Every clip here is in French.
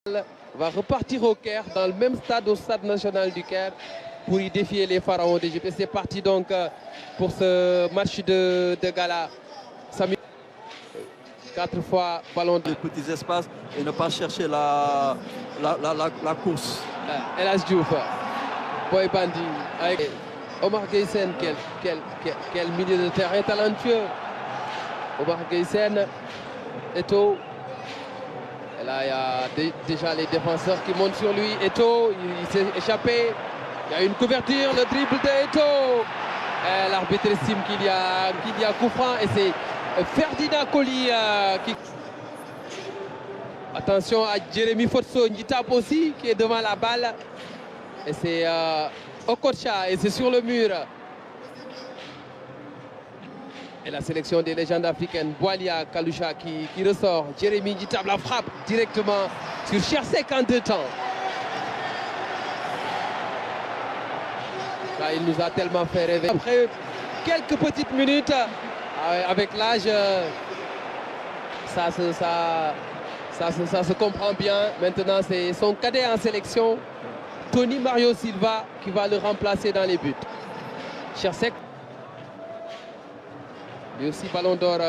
Va repartir au Caire, dans le même stade, au stade national du Caire, pour y défier les pharaons d'Égypte. Et c'est parti donc pour ce match de gala. 4 fois ballon de... Les petits espaces et ne pas chercher la course. El Hadj Diouf, Boy Bandi, avec Omar Gueye, quel milieu de terrain talentueux. Omar Gueye, Eto'o. Et là, il y a déjà les défenseurs qui montent sur lui. Eto'o, il s'est échappé. Il y a une couverture, le dribble de Eto'o. L'arbitre estime qu'il y a coup franc et c'est Ferdinand Coly qui... Attention à Jérémy Fotso, qui tape aussi, qui est devant la balle. Et c'est Okocha et c'est sur le mur. Et la sélection des légendes africaines, Boalia Kaloucha qui ressort. Jérémy qui tape la frappe directement sur Chersek en 2 temps. Là, il nous a tellement fait rêver. Après quelques petites minutes, avec l'âge, ça se comprend bien. Maintenant, c'est son cadet en sélection, Tony Mario Silva, qui va le remplacer dans les buts. Chersek. Lui aussi ballon d'or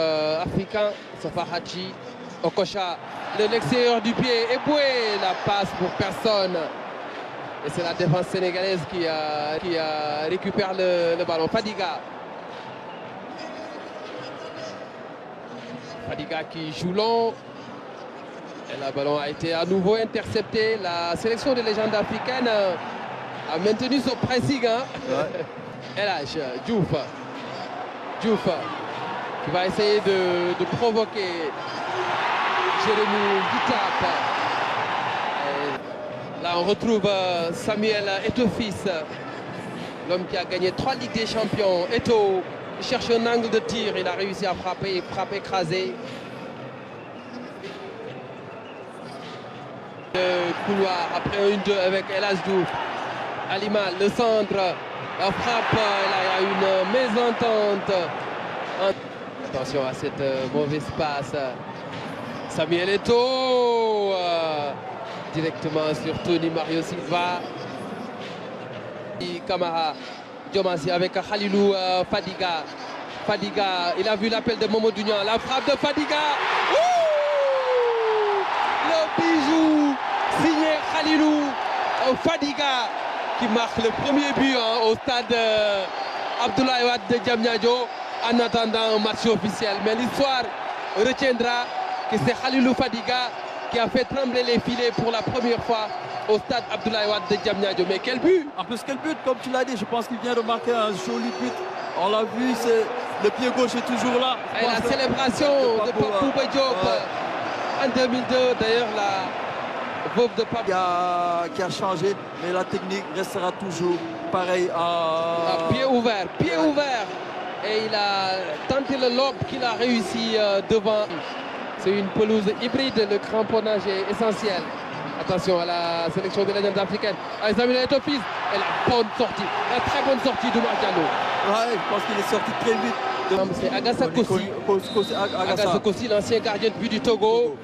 africain, Safa Hadji, Okocha, l'extérieur du pied, Eboué, la passe pour personne. Et c'est la défense sénégalaise qui récupère le ballon. Fadiga. Fadiga qui joue long. Et le ballon a été à nouveau intercepté. La sélection des légendes africaines a maintenu son pressing. Hein? Ouais. El Hadj Diouf. Diouf qui va essayer de provoquer Jérémy Guitap. Là, on retrouve Samuel Eto'o-Fils, l'homme qui a gagné 3 Ligues des Champions. Eto'o cherche un angle de tir, il a réussi à frapper, écrasé. Le couloir après un 1-2 avec El Hadj Diouf. Alimal, le centre, la frappe, là, il y a une mésentente. Attention à cette mauvaise passe. Samuel Eto'o directement sur Tony Mario Silva. Camara, Diomassi avec Khalilou Fadiga. Fadiga, il a vu l'appel de Mamadou Niang. La frappe de Fadiga. Le bijou signé Khalilou Fadiga qui marque le premier but au stade Abdoulaye Wade de Diamniadio en attendant un match officiel. Mais l'histoire retiendra que c'est Khalilou Fadiga qui a fait trembler les filets pour la première fois au stade Abdoulaye Wade de Diamniadio. Mais quel but! En plus, quel but, comme tu l'as dit, je pense qu'il vient de marquer un joli but. On l'a vu, le pied gauche est toujours là. Et la célébration de Bouba Diop en 2002, d'ailleurs, la veuve de Papa. Qui a changé, mais la technique restera toujours pareille. Pied ouvert, pied ouvert. Et il a tenté le lob qu'il a réussi devant. C'est une pelouse hybride, le cramponnage est essentiel. Attention à la sélection des légendes africaines. Samuel Eto'o-Fils et la bonne sortie, la très bonne sortie de Marcano. Ouais, je pense qu'il est sorti très vite. C'est Agassa Kossi. Agassa Kossi, l'ancien gardien de but du Togo.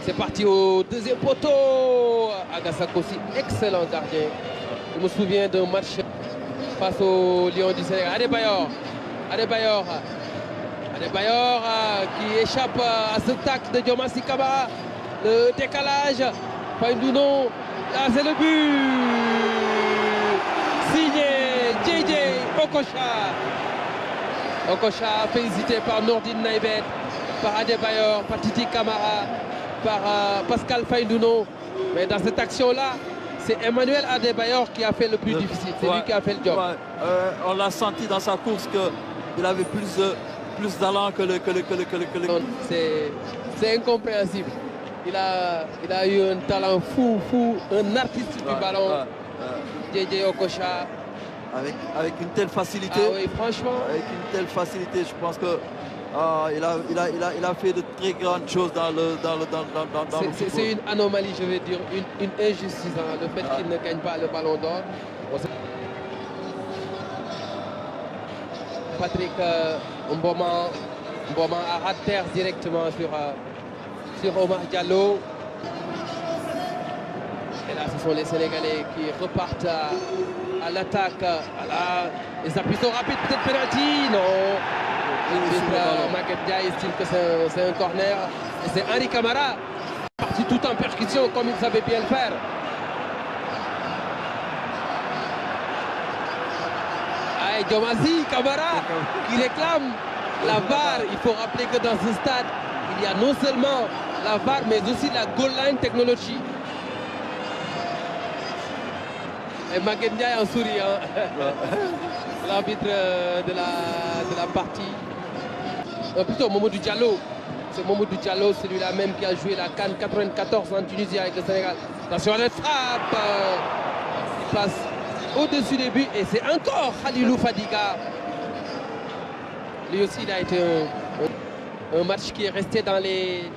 C'est parti au deuxième poteau. Agassa Kossi, excellent gardien. Je me souviens d'un match face au Lion du Sénégal. Adebayor qui échappe à ce tacle de Diomassi Kamara. Le décalage. Faïndouno. Là, c'est le but. Signé JJ Okocha. Okocha félicité par Nordine Naïbet, par Adebayor, par Titi Kamara, par Pascal Faïndouno. Mais dans cette action-là, c'est Emmanuel Adebayor qui a fait le plus difficile. C'est lui qui a fait le job. Ouais, on l'a senti dans sa course qu'il avait plus d'allant que le... C'est incompréhensible. Il a eu un talent fou, un artiste du ballon. JJ Okocha. Avec une telle facilité. Ah oui, franchement. Avec une telle facilité, je pense que il a fait de très grandes choses dans le football. C'est une anomalie, je vais dire, une injustice, hein, le fait qu'il ne gagne pas le ballon d'or. Patrick Mboma a raté directement sur Omar Diallo. Et là, ce sont les Sénégalais qui repartent à l'attaque. Voilà. Les appuis sont rapides, peut-être penalty. Non. Maguette Ndiaye estime que c'est un corner. Et c'est Henri Camara, parti tout en percussion comme il savait bien le faire. Aïe, Diomazi, Camara, qui réclame la VAR. Il faut rappeler que dans ce stade, il y a non seulement la VAR, mais aussi la goal line technology. Et Maguette Ndiaye en souriant. L'arbitre de la partie. Plutôt Mamadou Diallo. C'est Mamadou Diallo, celui-là même qui a joué la CAN 94 en Tunisie avec le Sénégal. Attention à la frappe. Il passe au-dessus des buts et c'est encore Khalilou Fadiga. Lui aussi, il a été un match qui est resté dans les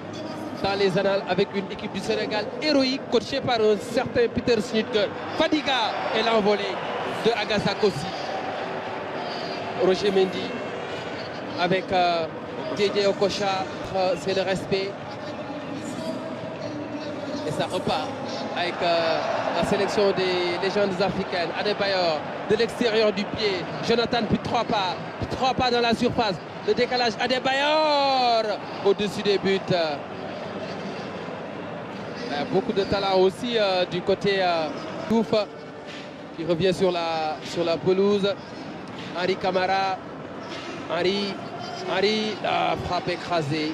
annales avec une équipe du Sénégal héroïque coachée par un certain Peter Snitker. Fadiga est l'envolée de Agassa Kossi. Roger Mendy avec Didier Okocha, c'est le respect. Et ça repart avec la sélection des légendes africaines. Adebayor de l'extérieur du pied. Jonathan puis 3 pas dans la surface. Le décalage Adebayor au-dessus des buts. Beaucoup de talent aussi du côté Touf qui revient sur la pelouse. Henri Camara. Henri, la frappe écrasée.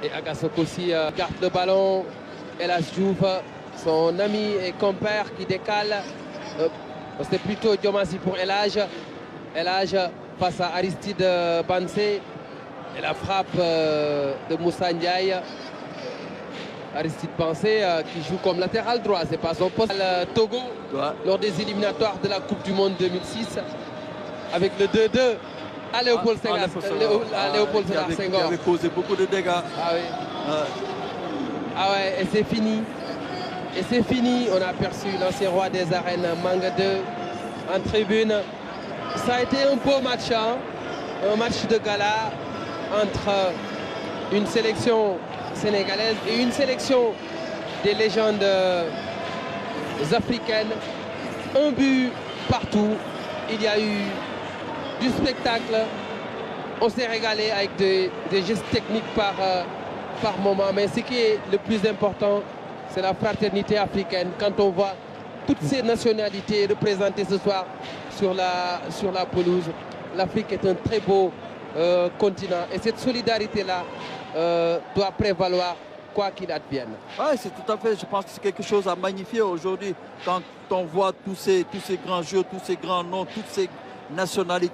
Et Agassoko aussi garde le ballon. Elas Diouf, son ami et compère qui décale. C'était plutôt Diomazi pour Elage. Elage face à Aristide Bansé. Et la frappe de Moussa Ndiaye. Aristide Bansé qui joue comme latéral droit. C'est pas son poste. Togo, lors des éliminatoires de la Coupe du Monde 2006. Avec le 2-2 à Léopold Sédar Senghor. Qui avait causé beaucoup de dégâts. Ah oui. Ah ouais, et c'est fini. Et c'est fini. On a aperçu l'ancien roi des arènes, Manga 2, en tribune. Ça a été un beau match, hein? Un match de gala entre une sélection sénégalaise et une sélection des légendes africaines. Un but partout. Il y a eu du spectacle. On s'est régalé avec des gestes techniques par moment. Mais ce qui est le plus important, c'est la fraternité africaine. Quand on voit toutes ces nationalités représentées ce soir sur la pelouse, l'Afrique est un très beau continent. Et cette solidarité-là doit prévaloir quoi qu'il advienne. Oui, c'est tout à fait. Je pense que c'est quelque chose à magnifier aujourd'hui quand on voit tous ces grands jeux, tous ces grands noms, toutes ces nationalités.